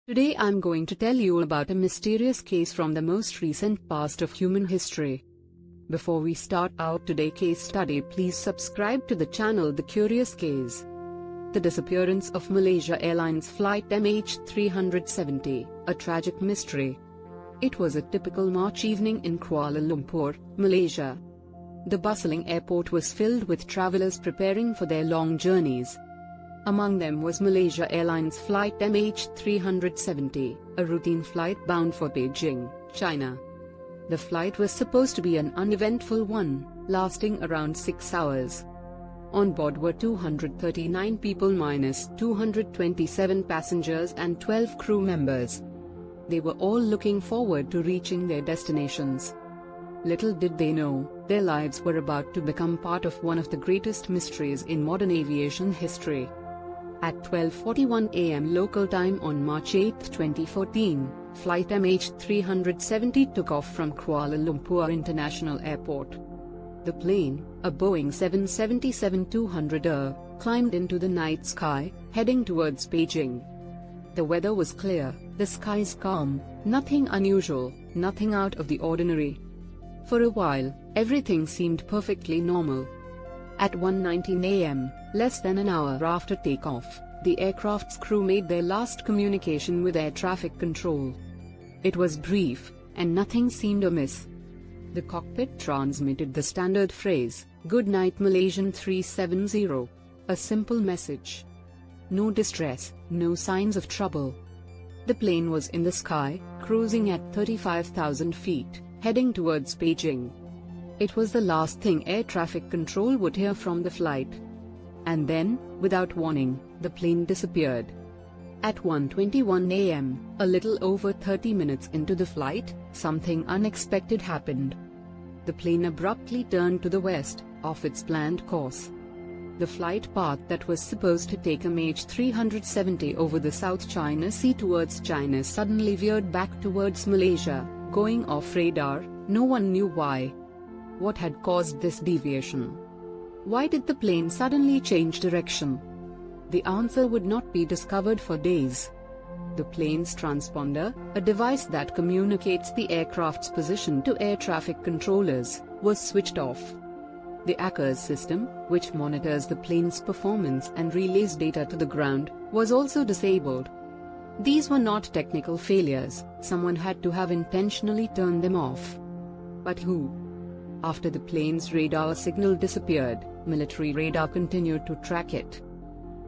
Today I'm going to tell you about a mysterious case from the most recent past of human history. Before we start our today's case study, please subscribe to the channel The Curious Case. The disappearance of Malaysia Airlines Flight MH370, a tragic mystery. It was a typical March evening in Kuala Lumpur, Malaysia. The bustling airport was filled with travelers preparing for their long journeys. Among them was Malaysia Airlines Flight MH370, a routine flight bound for Beijing, China. The flight was supposed to be an uneventful one, lasting around 6 hours. On board were 239 people minus 227 passengers and 12 crew members. They were all looking forward to reaching their destinations. Little did they know, their lives were about to become part of one of the greatest mysteries in modern aviation history. At 12:41 a.m. local time on March 8, 2014, Flight MH370 took off from Kuala Lumpur International Airport. The plane, a Boeing 777-200er, climbed into the night sky, heading towards Beijing. The weather was clear, the skies calm, nothing unusual, nothing out of the ordinary. For a while, everything seemed perfectly normal. At 1:19 a.m., less than an hour after takeoff, the aircraft's crew made their last communication with air traffic control. It was brief, and nothing seemed amiss. The cockpit transmitted the standard phrase, "Good night Malaysian 370, a simple message. No distress, no signs of trouble. The plane was in the sky, cruising at 35,000 feet, heading towards Beijing. It was the last thing air traffic control would hear from the flight. And then, without warning, the plane disappeared. At 1:21 a.m., a little over 30 minutes into the flight, something unexpected happened. The plane abruptly turned to the west, off its planned course. The flight path that was supposed to take MH370 over the South China Sea towards China suddenly veered back towards Malaysia, going off radar. No one knew why. What had caused this deviation? Why did the plane suddenly change direction? The answer would not be discovered for days. The plane's transponder, a device that communicates the aircraft's position to air traffic controllers, was switched off. The ACARS system, which monitors the plane's performance and relays data to the ground, was also disabled. These were not technical failures, someone had to have intentionally turned them off. But who? After the plane's radar signal disappeared, military radar continued to track it.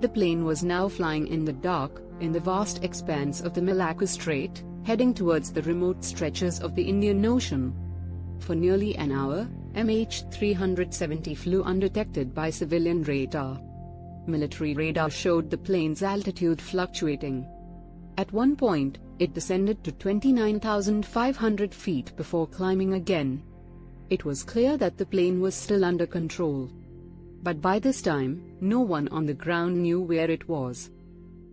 The plane was now flying in the dark, in the vast expanse of the Malacca Strait, heading towards the remote stretches of the Indian Ocean. For nearly an hour, MH370 flew undetected by civilian radar. Military radar showed the plane's altitude fluctuating. At one point, it descended to 29,500 feet before climbing again. It was clear that the plane was still under control. But by this time, no one on the ground knew where it was.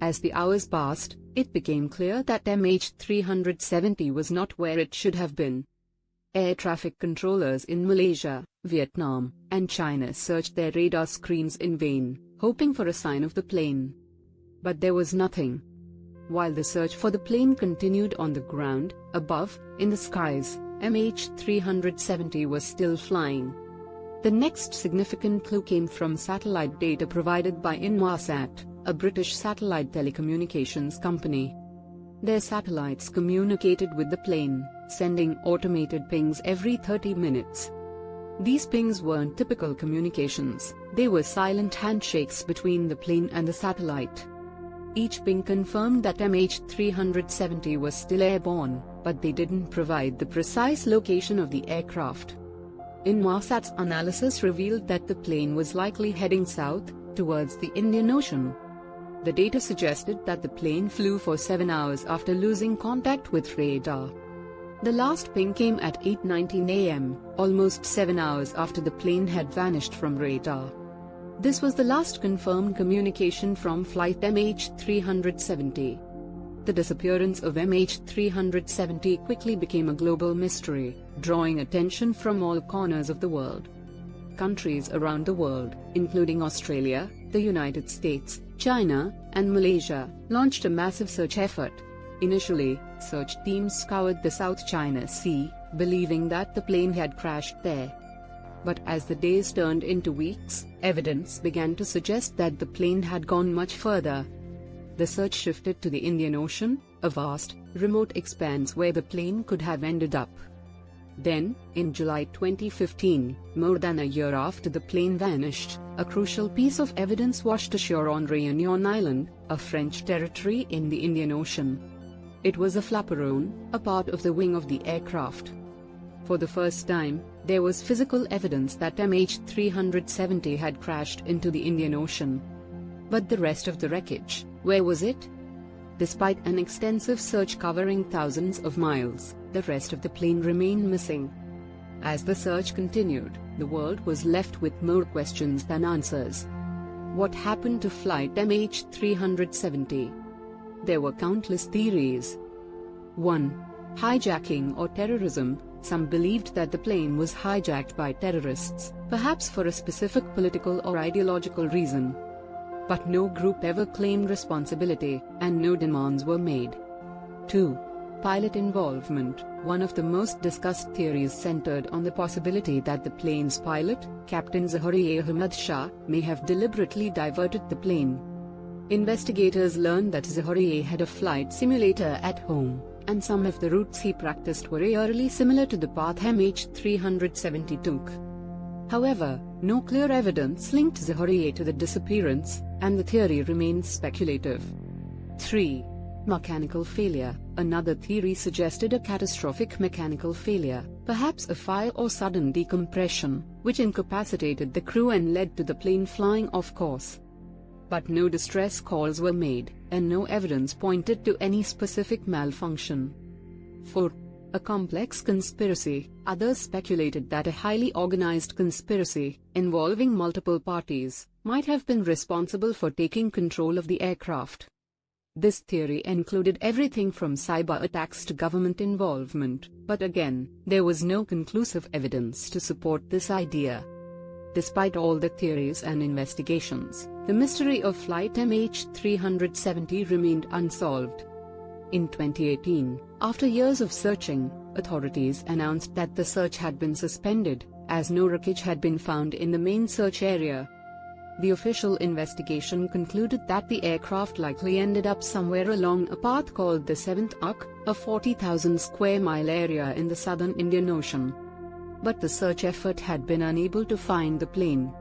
As the hours passed, it became clear that MH370 was not where it should have been. Air traffic controllers in Malaysia, Vietnam, and China searched their radar screens in vain, hoping for a sign of the plane. But there was nothing. While the search for the plane continued on the ground, above, in the skies, MH370 was still flying. The next significant clue came from satellite data provided by Inmarsat, a British satellite telecommunications company. Their satellites communicated with the plane, sending automated pings every 30 minutes. These pings weren't typical communications, they were silent handshakes between the plane and the satellite. Each ping confirmed that MH370 was still airborne, but they didn't provide the precise location of the aircraft. Inmarsat's analysis revealed that the plane was likely heading south, towards the Indian Ocean. The data suggested that the plane flew for 7 hours after losing contact with radar. The last ping came at 8:19 a.m., almost 7 hours after the plane had vanished from radar. This was the last confirmed communication from Flight MH370. The disappearance of MH370 quickly became a global mystery, drawing attention from all corners of the world. Countries around the world, including Australia, the United States, China, and Malaysia, launched a massive search effort. Initially, search teams scoured the South China Sea, believing that the plane had crashed there. But as the days turned into weeks, evidence began to suggest that the plane had gone much further. The search shifted to the Indian Ocean, a vast, remote expanse where the plane could have ended up. Then, in July 2015, more than a year after the plane vanished, a crucial piece of evidence washed ashore on Réunion Island, a French territory in the Indian Ocean. It was a flaperon, a part of the wing of the aircraft. For the first time, there was physical evidence that MH370 had crashed into the Indian Ocean. But the rest of the wreckage, where was it? Despite an extensive search covering thousands of miles, the rest of the plane remained missing. As the search continued, the world was left with more questions than answers. What happened to flight MH370? There were countless theories. 1. Hijacking or terrorism. Some believed that the plane was hijacked by terrorists, perhaps for a specific political or ideological reason. But no group ever claimed responsibility, and no demands were made. 2. Pilot involvement. One of the most discussed theories centered on the possibility that the plane's pilot, Captain Zahari Ahmad Shah, may have deliberately diverted the plane. Investigators learned that Zahari had a flight simulator at home, and some of the routes he practiced were eerily similar to the path MH370 took. However, no clear evidence linked Zahari to the disappearance, and the theory remains speculative. 3. Mechanical failure. Another theory suggested a catastrophic mechanical failure, perhaps a fire or sudden decompression, which incapacitated the crew and led to the plane flying off course. But no distress calls were made, and no evidence pointed to any specific malfunction. 4. A complex conspiracy. Others speculated that a highly organized conspiracy, involving multiple parties, might have been responsible for taking control of the aircraft. This theory included everything from cyber attacks to government involvement, but again, there was no conclusive evidence to support this idea. Despite all the theories and investigations, the mystery of flight MH370 remained unsolved. In 2018, after years of searching, authorities announced that the search had been suspended, as no wreckage had been found in the main search area. The official investigation concluded that the aircraft likely ended up somewhere along a path called the 7th Arc, a 40,000 square mile area in the southern Indian Ocean. But the search effort had been unable to find the plane.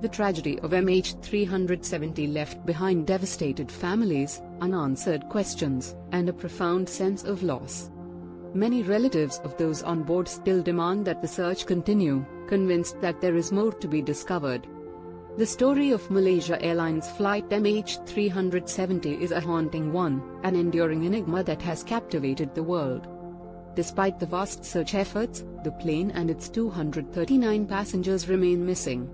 The tragedy of MH370 left behind devastated families, unanswered questions, and a profound sense of loss. Many relatives of those on board still demand that the search continue, convinced that there is more to be discovered. The story of Malaysia Airlines Flight MH370 is a haunting one, an enduring enigma that has captivated the world. Despite the vast search efforts, the plane and its 239 passengers remain missing.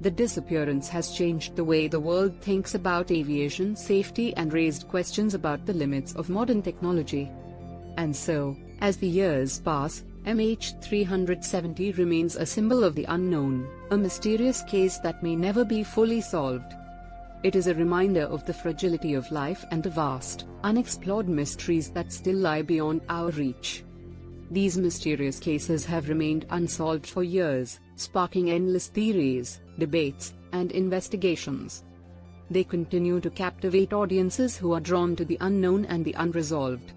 The disappearance has changed the way the world thinks about aviation safety and raised questions about the limits of modern technology. And so, as the years pass, MH370 remains a symbol of the unknown, a mysterious case that may never be fully solved. It is a reminder of the fragility of life and the vast, unexplored mysteries that still lie beyond our reach. These mysterious cases have remained unsolved for years, sparking endless theories, debates, and investigations. They continue to captivate audiences who are drawn to the unknown and the unresolved.